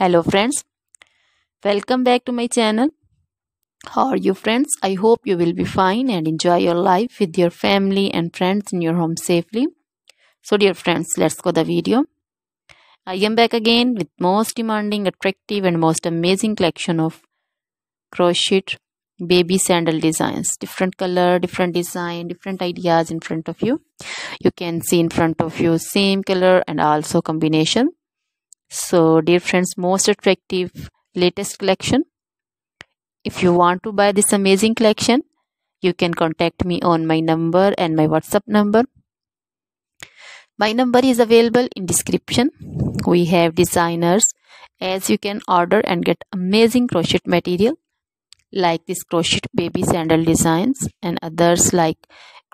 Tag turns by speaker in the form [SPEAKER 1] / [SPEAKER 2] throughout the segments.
[SPEAKER 1] Hello friends, welcome back to my channel. How are you friends? I hope you will be fine and enjoy your life with your family and friends in your home safely. So dear friends, let's go the video. I am back again with most demanding, attractive and most amazing collection of crochet baby sandal designs. Different color, different design, different ideas in front of you. You can see in front of you same color and also combination. So dear friends, most attractive latest collection. If you want to buy this amazing collection, you can contact me on my number and my WhatsApp number. My number is available in description. We have designers as you can order and get amazing crochet material like this crochet baby sandal designs and others like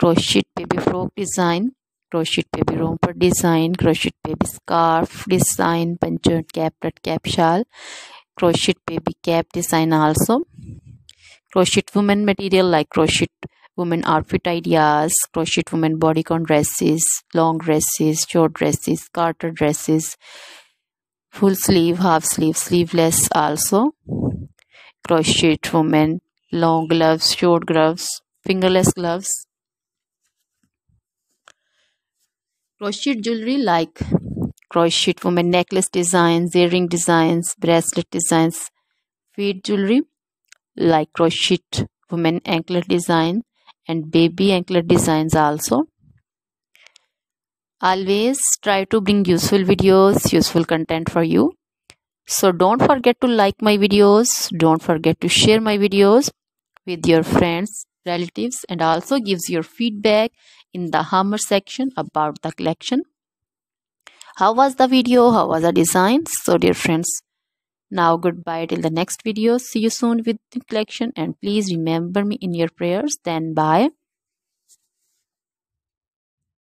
[SPEAKER 1] crochet baby frock design, crochet baby romper design, crochet baby scarf design, punctured cap, cap shawl, crochet baby cap design also, crochet woman material like crochet woman outfit ideas, crochet woman bodycon dresses, long dresses, short dresses, garter dresses, full sleeve, half sleeve, sleeveless also, crochet woman long gloves, short gloves, fingerless gloves, crochet jewelry like crochet woman necklace designs, earring designs, bracelet designs, feet jewelry like crochet woman anklet design and baby anklet designs also. Always try to bring useful videos, useful content for you. So don't forget to like my videos, don't forget to share my videos with your friends, relatives, and also gives your feedback in the hammer section about the collection. How was the video? How was the design? So dear friends, now goodbye till the next video. See you soon with the collection and please remember me in your prayers. Then bye.